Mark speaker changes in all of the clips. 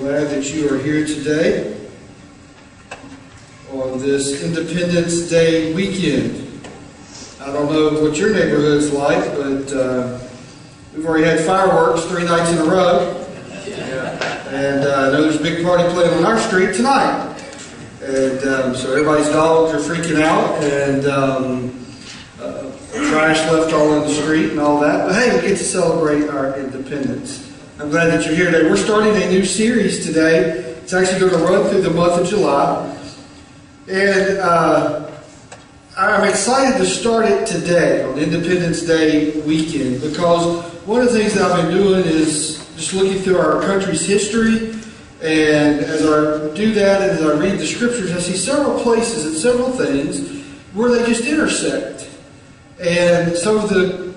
Speaker 1: glad that you are here today on this Independence Day weekend. I don't know what your neighborhood's like, but we've already had fireworks 3 nights in a row. And I know there's a big party playing on our street tonight. And so everybody's dogs are freaking out, and trash left all in the street and all that. But hey, we get to celebrate our independence. I'm glad that you're here today. We're starting a new series today. It's actually going to run through the month of July. And I'm excited to start it today on Independence Day weekend, because one of the things that I've been doing is just looking through our country's history. And as I do that, and as I read the scriptures, I see several places and several things where they just intersect. And so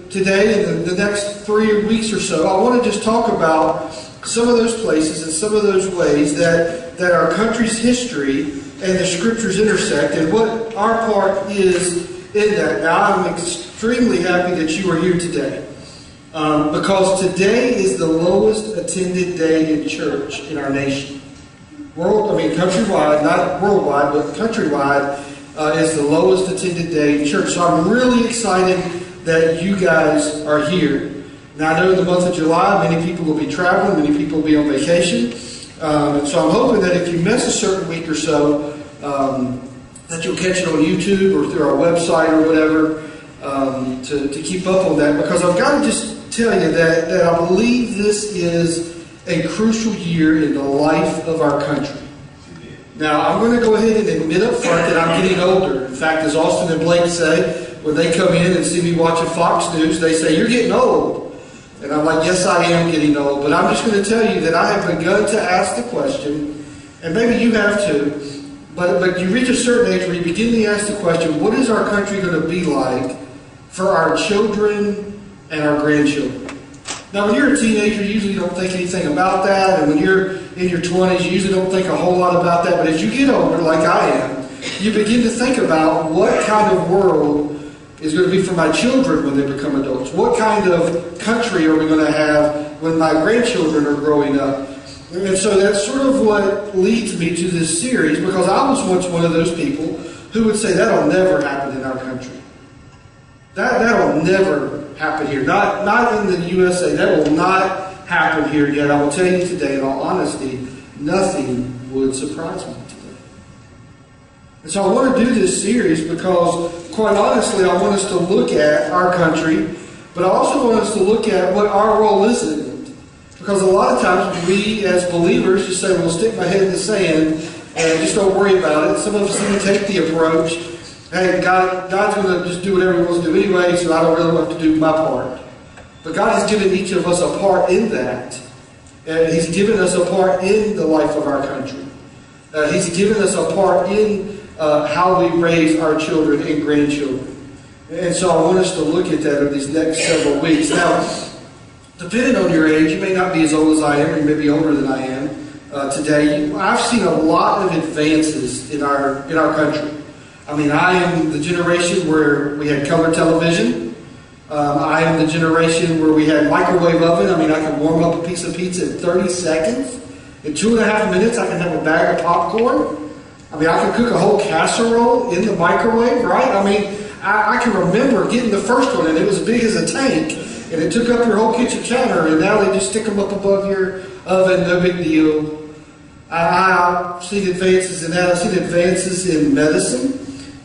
Speaker 1: today and the next 3 weeks or so, I want to just talk about some of those places and some of those ways that our country's history and the scriptures intersect, and what our part is in that. Now, I'm extremely happy that you are here today. Because today is the lowest attended day in church in our nation. Countrywide, not worldwide, but countrywide is the lowest attended day in church. So I'm really excited that you guys are here. Now, I know in the month of July, many people will be traveling, many people will be on vacation. And so I'm hoping that if you miss a certain week or so, that you'll catch it on YouTube or through our website or whatever, to keep up on that. Because I've got to just tell you that I believe this is a crucial year in the life of our country. Now, I'm going to go ahead and admit up front that I'm getting older. In fact, as Austin and Blake say, when they come in and see me watching Fox News, they say, "You're getting old." And I'm like, yes, I am getting old. But I'm just going to tell you that I have begun to ask the question, and maybe you have too, but you reach a certain age where you begin to ask the question, what is our country going to be like for our children and our grandchildren? Now, when you're a teenager, you usually don't think anything about that. And when you're in your 20s, you usually don't think a whole lot about that. But as you get older, like I am, you begin to think about what kind of world is going to be for my children when they become adults. What kind of country are we going to have when my grandchildren are growing up? And so that's sort of what leads me to this series, because I was once one of those people who would say that'll never happen in our country. That'll never happen here. Not in the USA. That will not happen here yet. I will tell you today, in all honesty, nothing would surprise me today. And so I want to do this series because, quite honestly, I want us to look at our country, but I also want us to look at what our role is in it. Because a lot of times we, as believers, just say, well, stick my head in the sand and just don't worry about it. Some of us even take the approach, hey, God's going to just do whatever He wants to do anyway, so I don't really have to do my part. But God has given each of us a part in that. And He's given us a part in the life of our country. He's given us a part in how we raise our children and grandchildren. And so I want us to look at that over these next several weeks. Now, depending on your age, you may not be as old as I am, or you may be older than I am today. I've seen a lot of advances in our country. I mean, I am the generation where we had color television. I am the generation where we had microwave oven. I mean, I could warm up a piece of pizza in 30 seconds. In 2.5 minutes, I can have a bag of popcorn. I mean, I can cook a whole casserole in the microwave, right? I mean, I can remember getting the first one, and it was as big as a tank, and it took up your whole kitchen counter, and now they just stick them up above your oven, no big deal. I've seen advances in that. I've seen advances in medicine.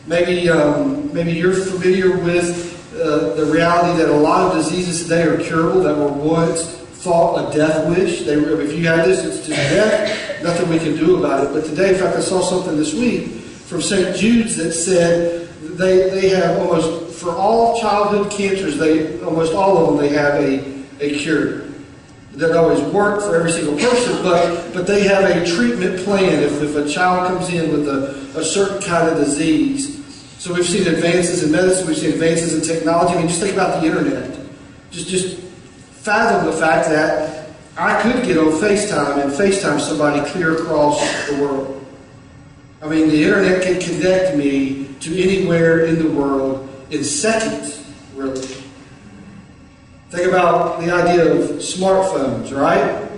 Speaker 1: Maybe you're familiar with the reality that a lot of diseases today are curable that were once thought a death wish. If you have this, it's just death. Nothing we can do about it. But today, in fact, I saw something this week from St. Jude's that said they have almost, for all childhood cancers, almost all of them, they have a cure. It doesn't always work for every single person, but they have a treatment plan if a child comes in with a certain kind of disease. So we've seen advances in medicine, we've seen advances in technology. I mean, just think about the internet. Just fathom the fact that I could get on FaceTime and FaceTime somebody clear across the world. I mean, the internet can connect me to anywhere in the world in seconds, really. Think about the idea of smartphones, right?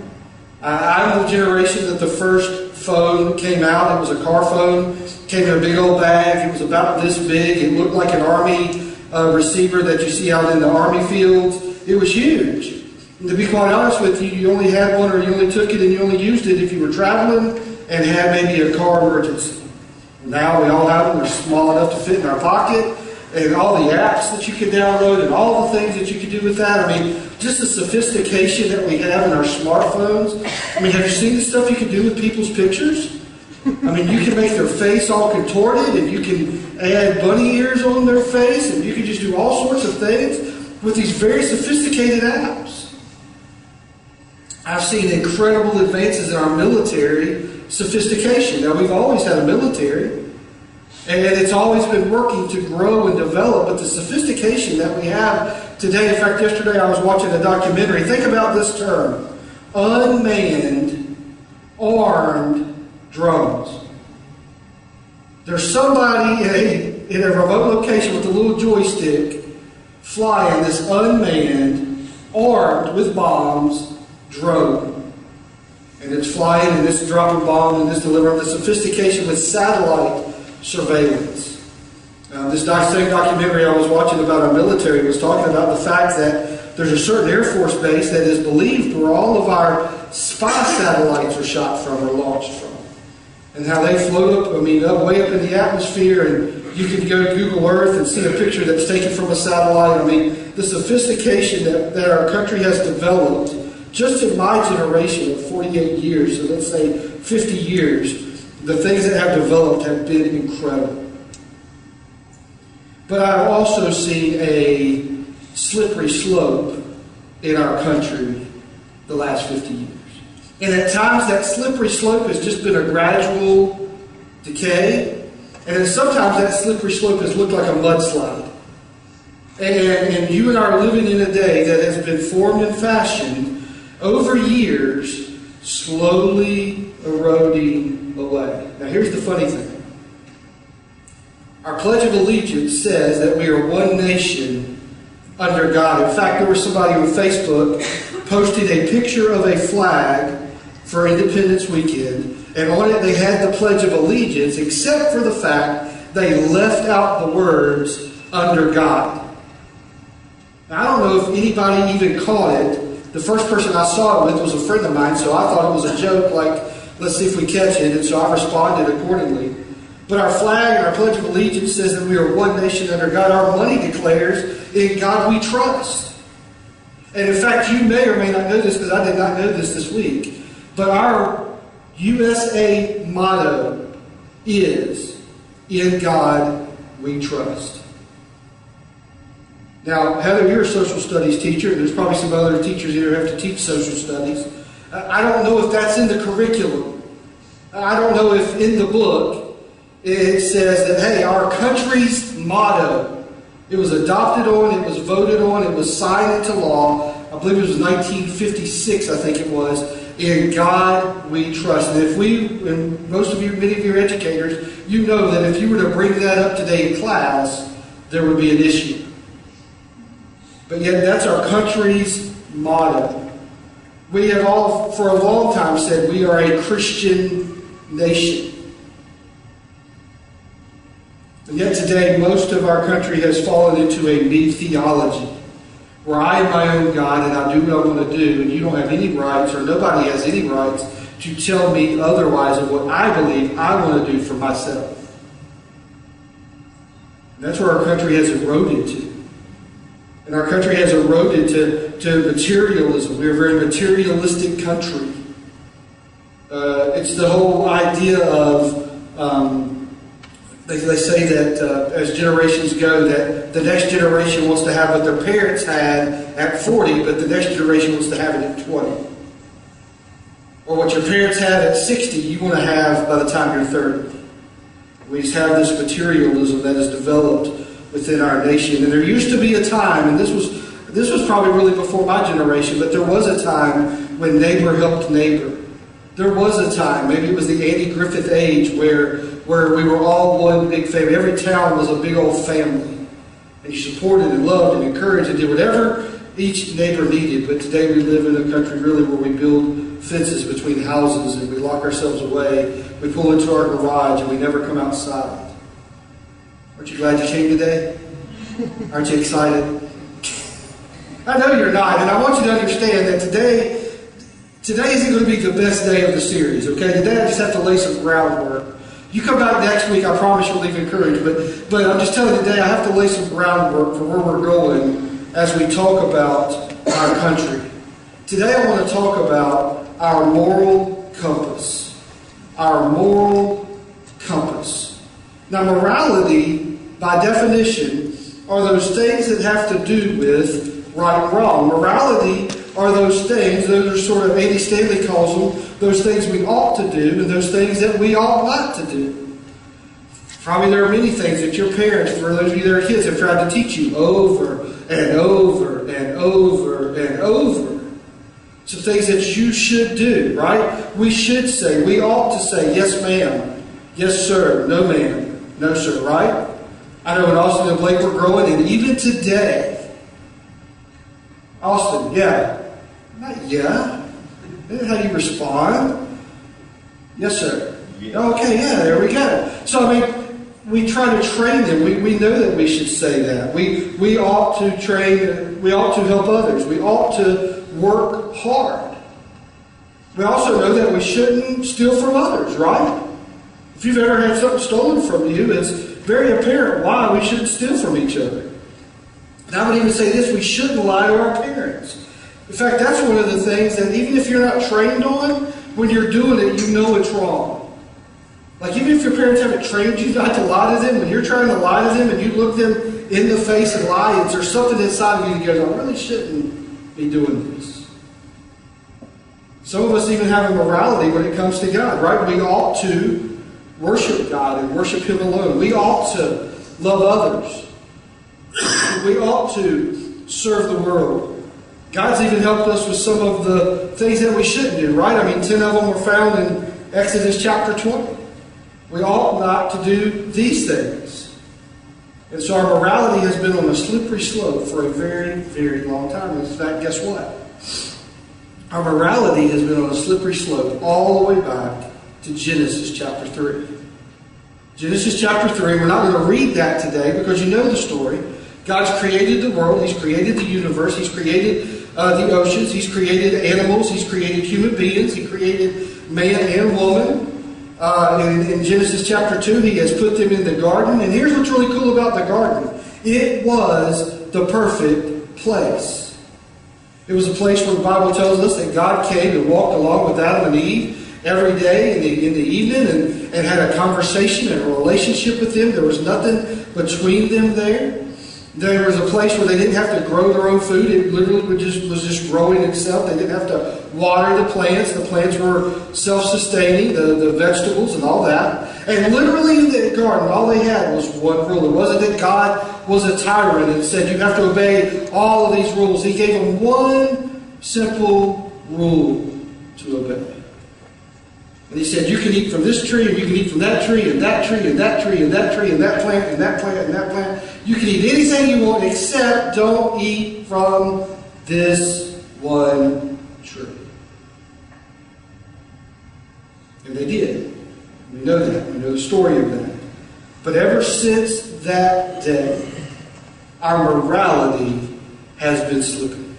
Speaker 1: I'm the generation that the first phone came out. It was a car phone. Came in a big old bag. It was about this big. It looked like an Army receiver that you see out in the Army fields. It was huge. And to be quite honest with you, you only had one, or you only took it and you only used it if you were traveling and had maybe a car emergency. Now we all have them. They're small enough to fit in our pocket. And all the apps that you can download and all the things that you can do with that. I mean, just the sophistication that we have in our smartphones. I mean, have you seen the stuff you can do with people's pictures? I mean, you can make their face all contorted, and you can add bunny ears on their face, and you can just do all sorts of things with these very sophisticated apps. I've seen incredible advances in our military sophistication. Now, we've always had a military, and it's always been working to grow and develop, but the sophistication that we have today, in fact, yesterday I was watching a documentary. Think about this term: unmanned, armed drones. There's somebody in a remote location with a little joystick flying this unmanned, armed with bombs, drone. And it's flying, and it's dropping bombs, and it's delivering. The sophistication with satellite surveillance. This same documentary I was watching about our military was talking about the fact that there's a certain Air Force base that is believed where all of our spy satellites are shot from or launched from. And how they float up, way up in the atmosphere, and you can go to Google Earth and see a picture that's taken from a satellite. I mean, the sophistication that our country has developed, just in my generation of 48 years, so let's say 50 years, the things that have developed have been incredible. But I've also seen a slippery slope in our country the last 50 years. And at times that slippery slope has just been a gradual decay. And then sometimes that slippery slope has looked like a mudslide. And you and I are living in a day that has been formed and fashioned over years, slowly eroding away. Now here's the funny thing. Our Pledge of Allegiance says that we are one nation under God. In fact, there was somebody on Facebook posted a picture of a flag for Independence Weekend, and on it they had the Pledge of Allegiance, except for the fact they left out the words, under God. Now, I don't know if anybody even caught it. The first person I saw it with was a friend of mine, so I thought it was a joke, like, let's see if we catch it, and so I responded accordingly. But our flag and our Pledge of Allegiance says that we are one nation under God. Our money declares, in God we trust. And in fact, you may or may not know this, because I did not know this week, but our USA motto is, in God we trust. Now, Heather, you're a social studies teacher, and there's probably some other teachers here who have to teach social studies. I don't know if that's in the curriculum. I don't know if in the book it says that, hey, our country's motto, it was adopted on, it was voted on, it was signed into law. I believe it was 1956, I think it was. In God we trust. And if and most of you, many of you are educators, you know that if you were to bring that up today in class, there would be an issue. But yet that's our country's motto. We have all, for a long time, said we are a Christian nation. And yet today, most of our country has fallen into a me theology, where I am my own God and I do what I want to do, and you don't have any rights, or nobody has any rights to tell me otherwise of what I believe I want to do for myself. And that's where our country has eroded to. And our country has eroded to materialism. We're a very materialistic country. It's the whole idea of, they say that as generations go, that the next generation wants to have what their parents had at 40, but the next generation wants to have it at 20. Or what your parents had at 60, you want to have by the time you're 30. We just have this materialism that is developed within our nation. And there used to be a time, and this was probably really before my generation, but there was a time when neighbor helped neighbor. There was a time, maybe it was the Andy Griffith age, where we were all one big family. Every town was a big old family. And you supported and loved and encouraged and did whatever each neighbor needed. But today we live in a country really where we build fences between houses and we lock ourselves away. We pull into our garage and we never come outside. Aren't you glad you came today? Aren't you excited? I know you're not, and I want you to understand that today isn't going to be the best day of the series, okay? Today I just have to lay some groundwork. You come back next week, I promise you'll leave encouraged, but I'm just telling you today I have to lay some groundwork for where we're going as we talk about our country. Today I want to talk about our moral compass. Our moral compass. Now, morality, by definition, are those things that have to do with right and wrong. Morality are those things, those are sort of, A.D. Stanley calls them, those things we ought to do and those things that we ought not to do. Probably there are many things that your parents, for those of you that are kids, have tried to teach you over and over and over and over. Some things that you should do, right? We should say, we ought to say, yes ma'am, yes sir, no ma'am, no sir, right? I know in Austin and Blake we're growing, and even today, Austin, yeah. Not yeah. How do you respond? Yes, sir. Yeah. Okay, yeah, there we go. So, I mean, we try to train them. We know that we should say that. We ought to train, we ought to help others. We ought to work hard. We also know that we shouldn't steal from others, right? If you've ever had something stolen from you, it's very apparent why we shouldn't steal from each other. And I would even say this, we shouldn't lie to our parents. In fact, that's one of the things that even if you're not trained on, when you're doing it, you know it's wrong. Like even if your parents haven't trained you not to lie to them, when you're trying to lie to them and you look them in the face and lie, there's something inside of you that goes, I really shouldn't be doing this. Some of us even have a morality when it comes to God, right? We ought to worship God and worship Him alone. We ought to love others. We ought to serve the world. God's even helped us with some of the things that we shouldn't do, right? I mean, 10 of them were found in Exodus chapter 20. We ought not to do these things. And so our morality has been on a slippery slope for a very, very long time. In fact, guess what? Our morality has been on a slippery slope all the way back to Genesis chapter 3. Genesis chapter 3, we're not going to read that today because you know the story. God's created the world. He's created the universe. He's created the oceans. He's created animals. He's created human beings. He created man and woman. In Genesis chapter 2, He has put them in the garden. And here's what's really cool about the garden. It was the perfect place. It was a place where the Bible tells us that God came and walked along with Adam and Eve every day in the evening and had a conversation and a relationship with them. There was nothing between them there. There was a place where they didn't have to grow their own food. It literally was just growing itself. They didn't have to water the plants. The plants were self-sustaining, the vegetables and all that. And literally in the garden, all they had was one rule. It wasn't that God was a tyrant and said you have to obey all of these rules. He gave them one simple rule to obey. And He said, you can eat from this tree, and you can eat from that tree, and that tree, and that tree, and that tree, and that plant, and that plant, and that plant. You can eat anything you want, except don't eat from this one tree. And they did. We know that. We know the story of that. But ever since that day, our morality has been slipping.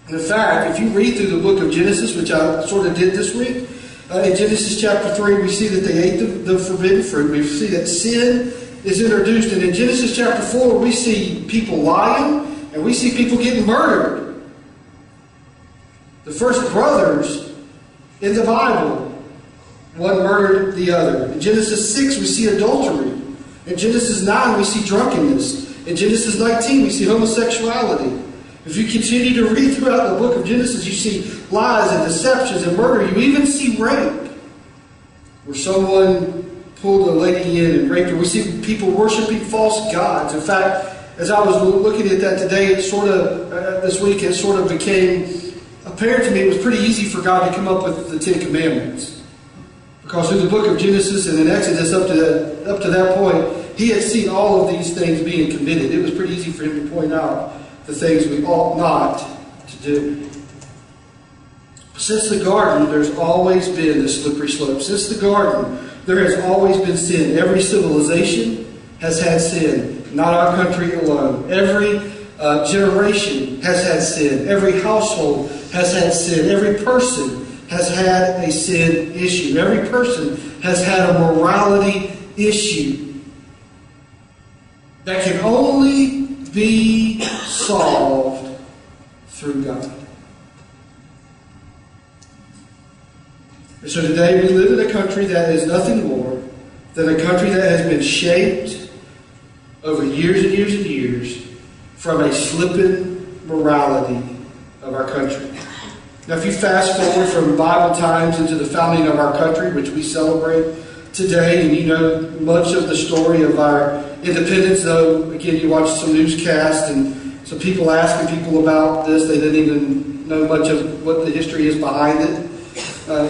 Speaker 1: And in fact, if you read through the book of Genesis, which I sort of did this week, in Genesis chapter 3, we see that they ate the forbidden fruit. We see that sin is introduced. And in Genesis chapter 4, we see people lying and we see people getting murdered. The first brothers in the Bible, one murdered the other. In Genesis 6, we see adultery. In Genesis 9, we see drunkenness. In Genesis 19, we see homosexuality. If you continue to read throughout the book of Genesis, you see lies and deceptions and murder. You even see rape, where someone pulled a lady in and raped her. We see people worshiping false gods. In fact, as I was looking at that today, this week, it sort of became apparent to me it was pretty easy for God to come up with the Ten Commandments. Because through the book of Genesis and in Exodus up to that point, He had seen all of these things being committed. It was pretty easy for Him to point out the things we ought not to do. Since the garden, there's always been this slippery slope. Since the garden, there has always been sin. Every civilization has had sin, not our country alone. Every generation has had sin. Every household has had sin. Every person has had a sin issue. Every person has had a morality issue that can only be solved through God. And so today we live in a country that is nothing more than a country that has been shaped over years and years and years from a slipping morality of our country. Now, if you fast forward from Bible times into the founding of our country, which we celebrate today, and you know much of the story of our independence, though, again, you watch some newscasts and some people asking people about this, they didn't even know much of what the history is behind it.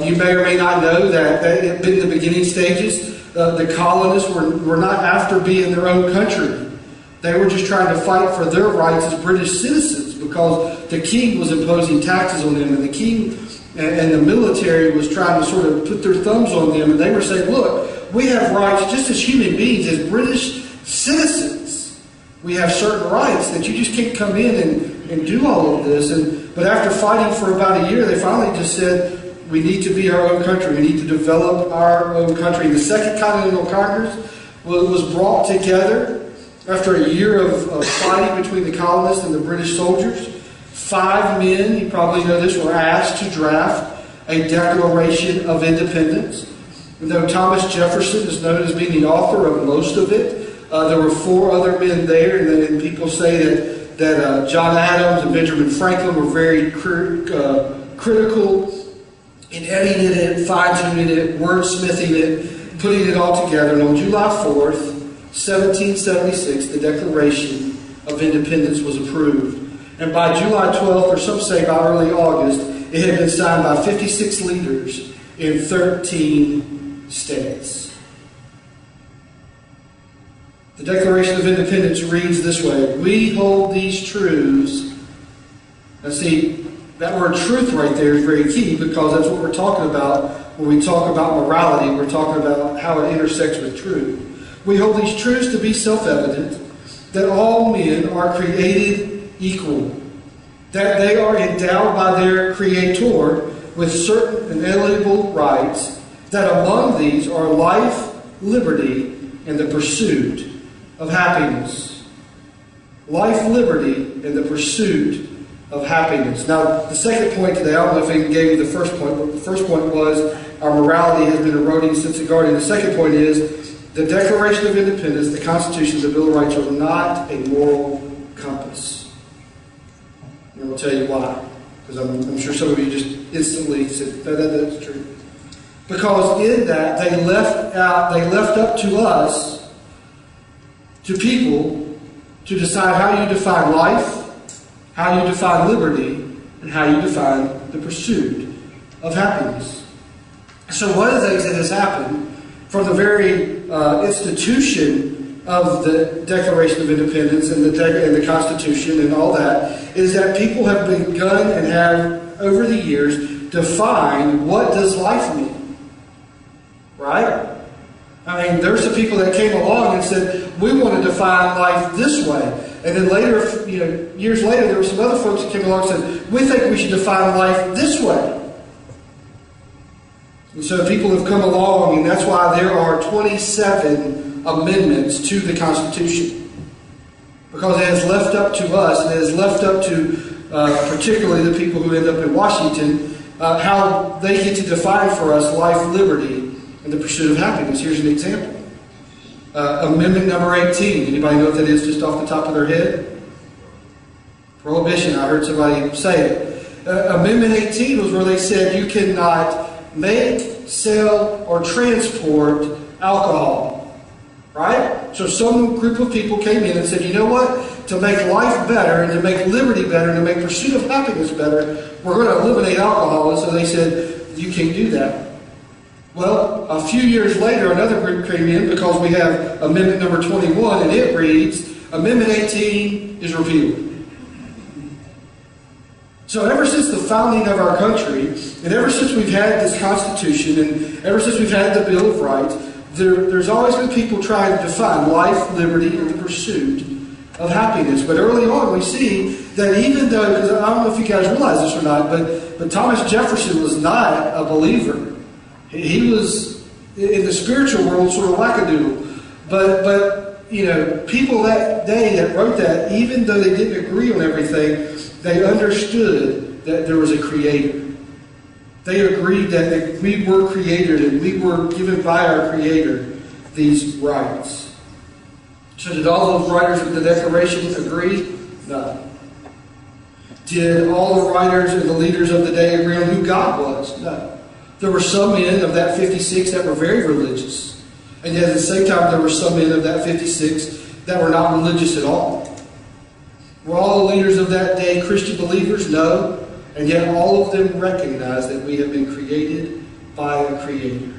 Speaker 1: You may or may not know that in the beginning stages, the colonists were not after being their own country. They were just trying to fight for their rights as British citizens because the king was imposing taxes on them, and the king and the military was trying to sort of put their thumbs on them, and they were saying, look, we have rights just as human beings, as British citizens. We have certain rights that you just can't come in and do all of this. But after fighting for about a year, they finally just said, we need to be our own country. We need to develop our own country. The Second Continental Congress was brought together after a year of fighting between the colonists and the British soldiers. 5 men, you probably know this, were asked to draft a Declaration of Independence. And though Thomas Jefferson is known as being the author of most of it, there were 4 other men there, and people say that John Adams and Benjamin Franklin were very critical in editing it, fine-tuning it, wordsmithing it, putting it all together. And on July 4th, 1776, the Declaration of Independence was approved. And by July 12th, or some say by early August, it had been signed by 56 leaders in 13 states. The Declaration of Independence reads this way: we hold these truths. Now see, that word truth right there is very key, because that's what we're talking about when we talk about morality. We're talking about how it intersects with truth. We hold these truths to be self-evident, that all men are created equal, that they are endowed by their Creator with certain inalienable rights, that among these are life, liberty, and the pursuit of happiness. Life, liberty, and the pursuit of happiness. Now, the second point today, I don't know if I even gave you the first point, but the first point was our morality has been eroding since the garden. The second point is the Declaration of Independence, the Constitution, the Bill of Rights are not a moral compass. And I'll tell you why. Because I'm sure some of you just instantly said, that's true. Because in that, they left up to us, to people, to decide how you define life, how you define liberty, and how you define the pursuit of happiness. So one of the things that has happened from the very institution of the Declaration of Independence and the Constitution and all that is that people have begun and have, over the years, defined what does life mean. Right? I mean, there's some people that came along and said, we want to define life this way. And then later, years later, there were some other folks that came along and said, we think we should define life this way. And so people have come along, and that's why there are 27 amendments to the Constitution. Because it has left up to us, and it has left up to particularly the people who end up in Washington, how they get to define for us life, liberty, and the pursuit of happiness. Here's an example. Amendment number 18. Anybody know what that is just off the top of their head? Prohibition. I heard somebody say it. Amendment 18 was where they said you cannot make, sell, or transport alcohol. Right? So some group of people came in and said, you know what? To make life better and to make liberty better and to make pursuit of happiness better, we're going to eliminate alcohol. And so they said, you can't do that. Well, a few years later, another group came in because we have Amendment number 21, and it reads, Amendment 18 is repealed. So ever since the founding of our country, and ever since we've had this Constitution, and ever since we've had the Bill of Rights, there's always been people trying to define life, liberty, and the pursuit of happiness. But early on we see that even though, because I don't know if you guys realize this or not, but Thomas Jefferson was not a believer. He was, in the spiritual world, sort of wackadoodle. But people that day that wrote that, even though they didn't agree on everything, they understood that there was a Creator. They agreed that we were created and we were given by our Creator these rights. So did all those writers of the Declaration agree? No. Did all the writers and the leaders of the day agree on who God was? No. There were some men of that 56 that were very religious. And yet at the same time there were some men of that 56 that were not religious at all. Were all the leaders of that day Christian believers? No. And yet all of them recognize that we have been created by a Creator.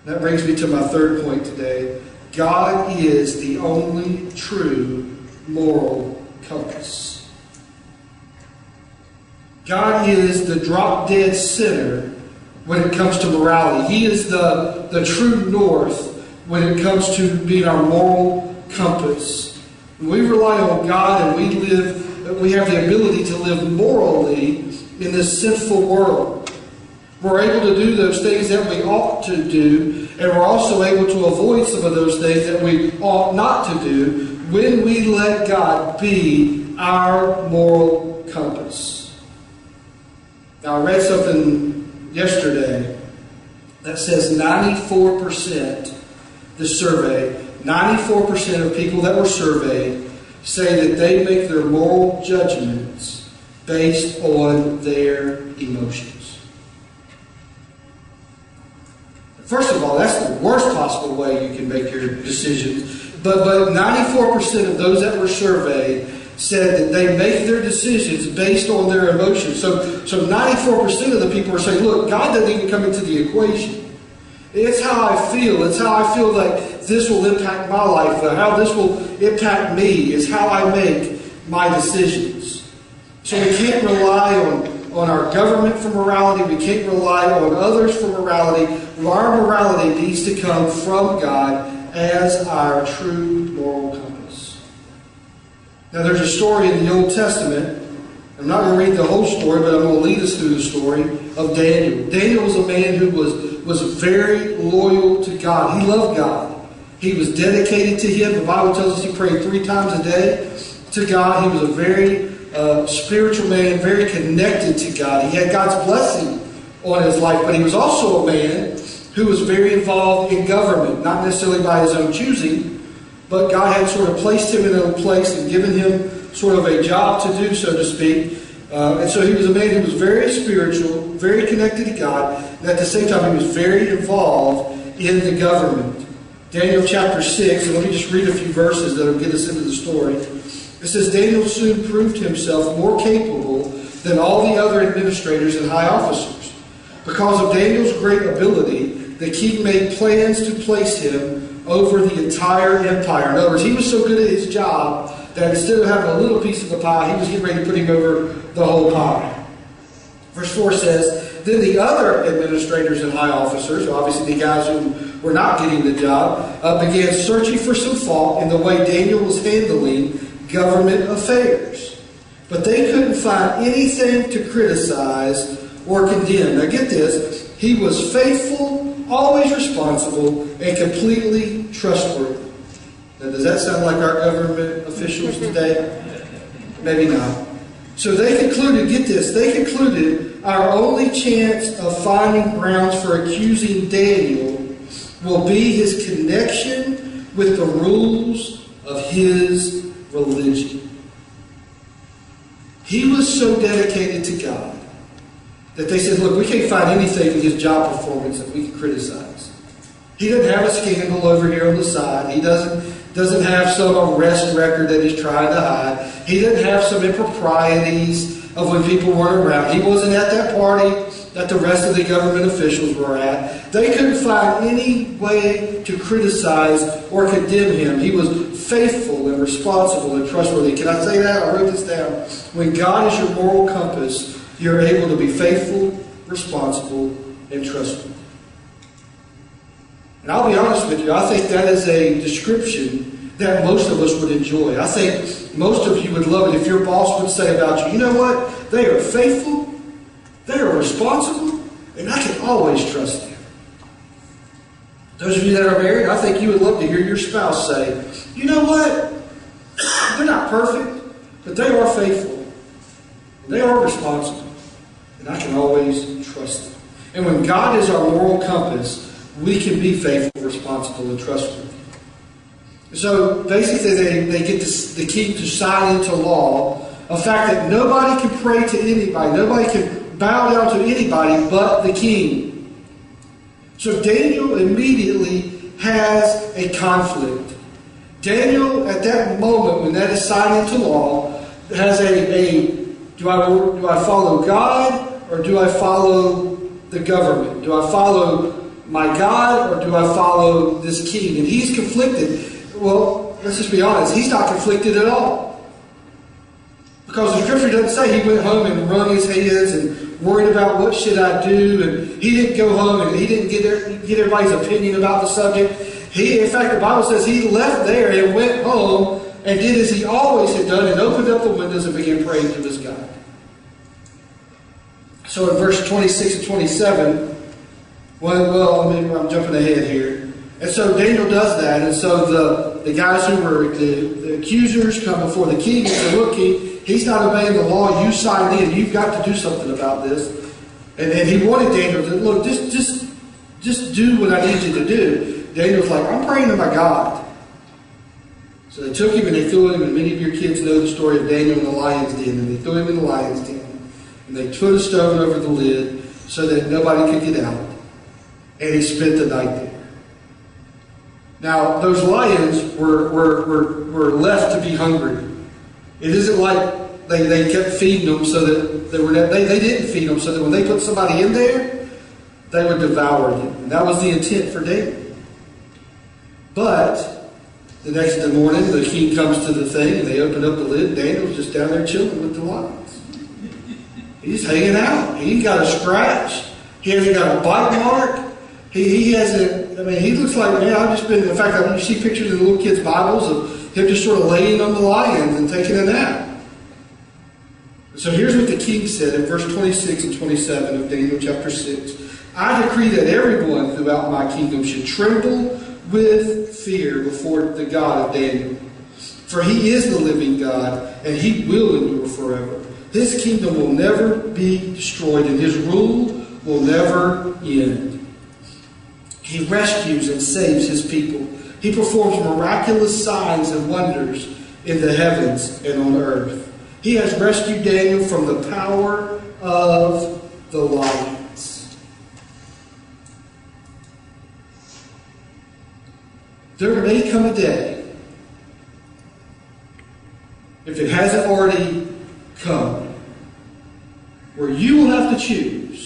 Speaker 1: That brings me to my third point today. God is the only true moral compass. God is the drop-dead center when it comes to morality. He is the true north when it comes to being our moral compass. When we rely on God and we have the ability to live morally in this sinful world. We're able to do those things that we ought to do, and we're also able to avoid some of those things that we ought not to do when we let God be our moral compass. Now, I read something yesterday that says 94%, the survey, 94% of people that were surveyed say that they make their moral judgments based on their emotions. First of all, that's the worst possible way you can make your decisions. But 94% of those that were surveyed said that they make their decisions based on their emotions. So 94% of the people are saying, look, God doesn't even come into the equation. It's how I feel. It's how I feel like this will impact my life. How this will impact me is how I make my decisions. So we can't rely on our government for morality. We can't rely on others for morality. Our morality needs to come from God as our true moral compass. Now there's a story in the Old Testament. I'm not going to read the whole story, but I'm going to lead us through the story of Daniel. Daniel was a man who was very loyal to God. He loved God. He was dedicated to Him. The Bible tells us he prayed 3 times a day to God. He was a very spiritual man, very connected to God. He had God's blessing on his life, but he was also a man who was very involved in government, not necessarily by his own choosing, but God had sort of placed him in a place and given him sort of a job to do, so to speak. And so he was a man who was very spiritual, very connected to God, and at the same time he was very involved in the government. Daniel chapter 6, and let me just read a few verses that will get us into the story. It says, Daniel soon proved himself more capable than all the other administrators and high officers. Because of Daniel's great ability, the king made plans to place him over the entire empire. In other words, he was so good at his job that instead of having a little piece of the pie, he was getting ready to put him over the whole pie. Verse 4 says, Then the other administrators and high officers, obviously the guys who were not getting the job, began searching for some fault in the way Daniel was handling government affairs. But they couldn't find anything to criticize or condemn. Now get this, he was faithful, always responsible, and completely trustworthy. Now does that sound like our government officials today? Maybe not. So they concluded, get this, they concluded our only chance of finding grounds for accusing Daniel will be his connection with the rules of his religion. He was so dedicated to God that they said, look, we can't find anything in his job performance that we can criticize. He doesn't have a scandal over here on the side. He doesn't have some arrest record that he's trying to hide. He doesn't have some improprieties of when people weren't around. He wasn't at that party that the rest of the government officials were at. They couldn't find any way to criticize or condemn him. He was faithful and responsible and trustworthy. Can I say that? I wrote this down. When God is your moral compass, you're able to be faithful, responsible, and trustworthy. And I'll be honest with you, I think that is a description that most of us would enjoy. I think most of you would love it if your boss would say about you, you know what? They are faithful, they are responsible, and I can always trust them. Those of you that are married, I think you would love to hear your spouse say, you know what? They're not perfect, but they are faithful. They are responsible, and I can always trust them. And when God is our moral compass, we can be faithful, responsible, and trustworthy. So basically they get the king to sign into law a fact that nobody can pray to anybody, nobody can bow down to anybody but the king. So Daniel immediately has a conflict. Daniel, at that moment when that is signed into law, has do I follow God or do I follow the government? Do I follow my God, or do I follow this king? And he's conflicted. Well, let's just be honest. He's not conflicted at all. Because the scripture doesn't say he went home and wrung his hands and worried about what should I do. And he didn't go home and he didn't get everybody's opinion about the subject. In fact, the Bible says he left there and went home and did as he always had done and opened up the windows and began praying to his God. So in verse 26 and 27, I'm jumping ahead here. And so Daniel does that. And so the guys who were the accusers come before the king and say, look, king, he's not obeying the law. You signed in. You've got to do something about this. And he wanted Daniel to, look, just do what I need you to do. Daniel's like, I'm praying to my God. So they took him and they threw him, and many of your kids know the story of Daniel in the lion's den. And they threw him in the lion's den. And they put a stone over the lid so that nobody could get out. And he spent the night there. Now, those lions were left to be hungry. It isn't like they kept feeding them so that they didn't feed them so that when they put somebody in there, they would devour them. And that was the intent for David. But the next morning, the king comes to the thing and they open up the lid. And Daniel's just down there chilling with the lions. He's hanging out. He ain't got a scratch. He hasn't got a bite mark. He hasn't, he looks like, man, I've just been, in fact, you see pictures in the little kids' Bibles of him just sort of laying on the lions and taking a nap. So here's what the king said in verse 26 and 27 of Daniel chapter 6. I decree that everyone throughout my kingdom should tremble with fear before the God of Daniel. For he is the living God, and he will endure forever. His kingdom will never be destroyed, and his rule will never end. He rescues and saves his people. He performs miraculous signs and wonders in the heavens and on earth. He has rescued Daniel from the power of the lions. There may come a day, if it hasn't already come, where you will have to choose.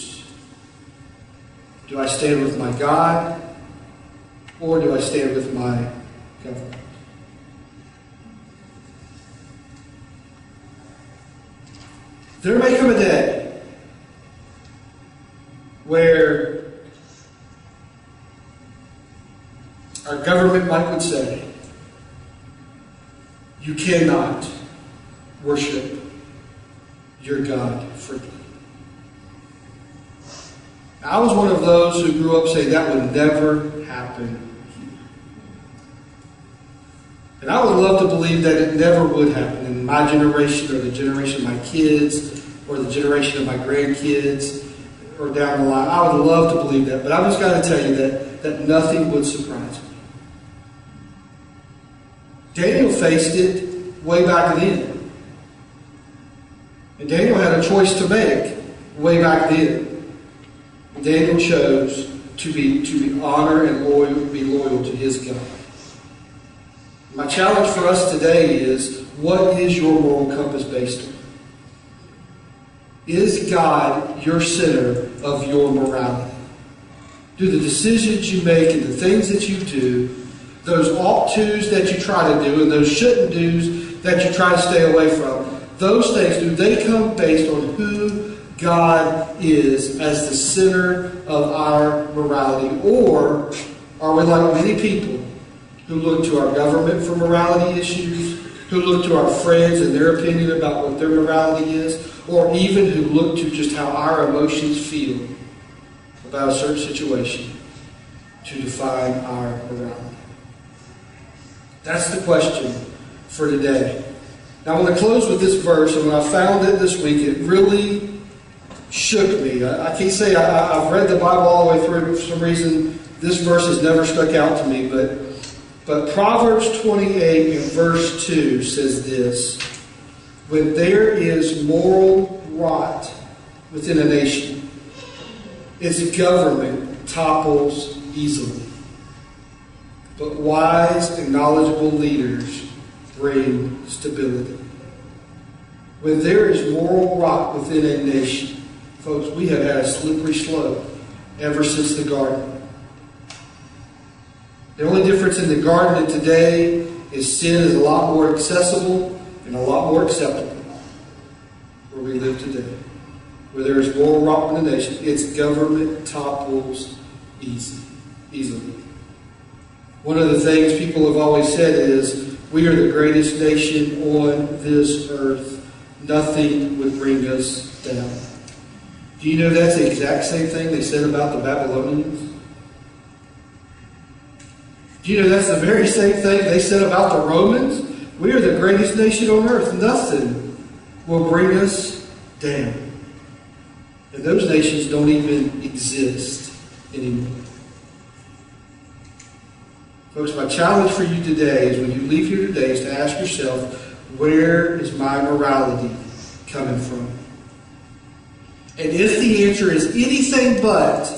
Speaker 1: Do I stand with my God, or do I stand with my government? There may come a day where our government might say, you cannot worship your God freely. I was one of those who grew up saying that would never happen. And I would love to believe that it never would happen in my generation or the generation of my kids or the generation of my grandkids or down the line. I would love to believe that. But I've just got to tell you that nothing would surprise me. Daniel faced it way back then. And Daniel had a choice to make way back then. Daniel chose to be honor and be loyal to his God. My challenge for us today is, what is your moral compass based on? Is God your center of your morality? Do the decisions you make and the things that you do, those ought-tos that you try to do and those shouldn't-dos that you try to stay away from, those things, do they come based on who God is as the center of our morality? Or are we like many people who look to our government for morality issues, who look to our friends and their opinion about what their morality is, or even who look to just how our emotions feel about a certain situation to define our morality? That's the question for today. Now, I want to close with this verse, and when I found it this week, it really shook me. I can't say I've read the Bible all the way through. For some reason, this verse has never stuck out to me, but Proverbs 28 and verse 2 says this: when there is moral rot within a nation, its government topples easily. But wise and knowledgeable leaders bring stability. When there is moral rot within a nation, folks, we have had a slippery slope ever since the garden. The only difference in the garden and today is sin is a lot more accessible and a lot more acceptable where we live today. Where there is moral rot in the nation, its government topples easily. One of the things people have always said is, we are the greatest nation on this earth. Nothing would bring us down. Do you know that's the exact same thing they said about the Babylonians? Do you know that's the very same thing they said about the Romans? We are the greatest nation on earth. Nothing will bring us down. And those nations don't even exist anymore. Folks, my challenge for you today is when you leave here today is to ask yourself, where is my morality coming from? And if the answer is anything but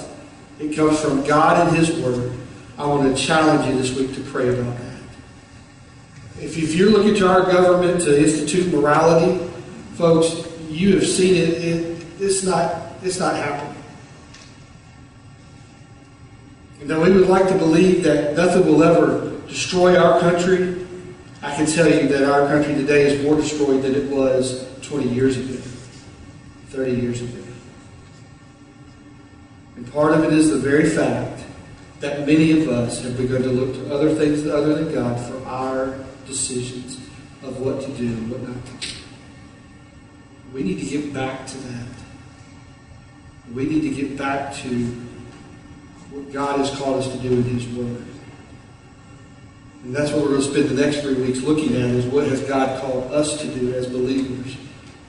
Speaker 1: it comes from God and His Word, I want to challenge you this week to pray about that. If you're looking to our government to institute morality, folks, you have seen it. It's not happening. And though we would like to believe that nothing will ever destroy our country, I can tell you that our country today is more destroyed than it was 20 years ago, 30 years ago. And part of it is the very fact that many of us have begun to look to other things other than God for our decisions of what to do and what not to do. We need to get back to that. We need to get back to what God has called us to do in His Word. And that's what we're going to spend the next 3 weeks looking at, is what has God called us to do as believers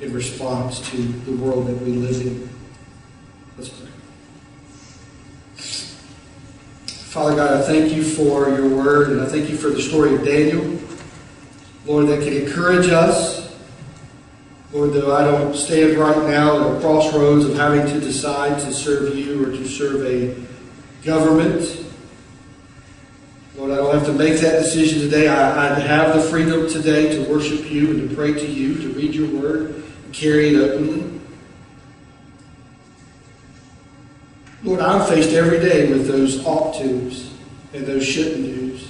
Speaker 1: in response to the world that we live in. Let's pray. Father God, I thank you for your word, and I thank you for the story of Daniel. Lord, that can encourage us. Lord, though I don't stand right now at a crossroads of having to decide to serve you or to serve a government. Lord, I don't have to make that decision today. I have the freedom today to worship you and to pray to you, to read your word, and carry it openly. Lord, I'm faced every day with those ought-tos and those shouldn't-dos.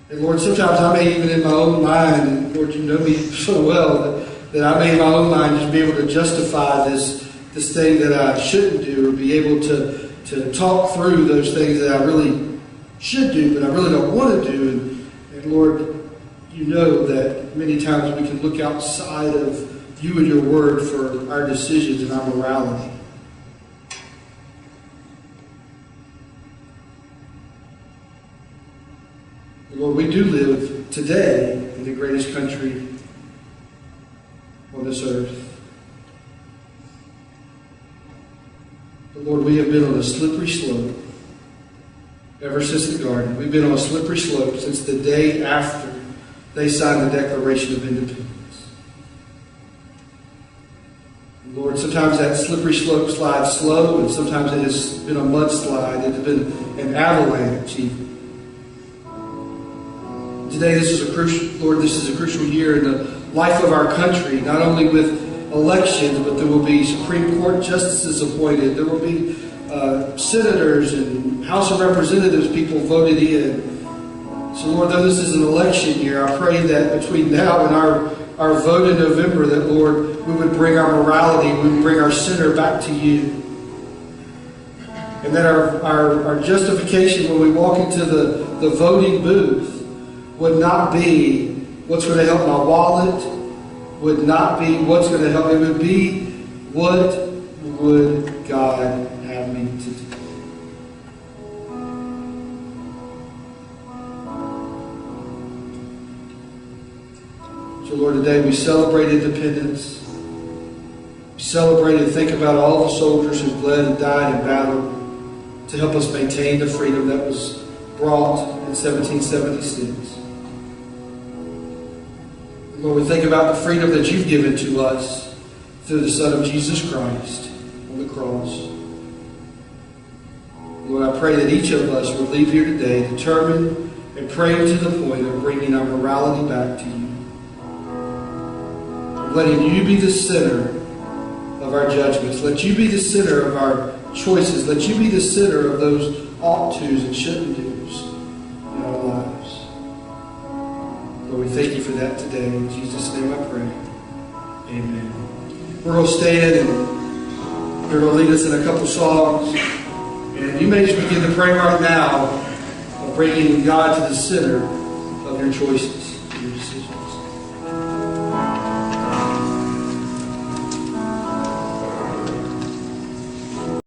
Speaker 1: And Lord, sometimes I may even in my own mind, and Lord, you know me so well, that I may in my own mind just be able to justify this thing that I shouldn't do, or be able to talk through those things that I really should do, but I really don't want to do. And Lord, you know that many times we can look outside of you and your word for our decisions and our morality. Lord, we do live today in the greatest country on this earth. But Lord, we have been on a slippery slope ever since the garden. We've been on a slippery slope since the day after they signed the Declaration of Independence. And Lord, sometimes that slippery slope slides slow, and sometimes it has been a mudslide. It has been an avalanche even. Today, this is a crucial year in the life of our country, not only with elections, but there will be Supreme Court justices appointed. There will be senators and House of Representatives people voted in. So Lord, though this is an election year, I pray that between now and our vote in November, that Lord, we would bring our morality, we would bring our sinner back to you. And that our justification when we walk into the voting booth would not be what's going to help my wallet, would not be what's going to help. It would be, what would God have me to do? So Lord, today we celebrate independence. We celebrate and think about all the soldiers who bled and died in battle to help us maintain the freedom that was brought in 1776. Lord, we think about the freedom that you've given to us through the Son of Jesus Christ on the cross. Lord, I pray that each of us will leave here today determined and praying to the point of bringing our morality back to you. Of letting you be the center of our judgments. Let you be the center of our choices. Let you be the center of those ought-tos and shouldn't-dos in our lives. Lord, we thank you for that today. In Jesus' name I pray. Amen. We're going to stand and they're going to lead us in a couple songs. And you may just begin to pray right now of bringing God to the center of your choices.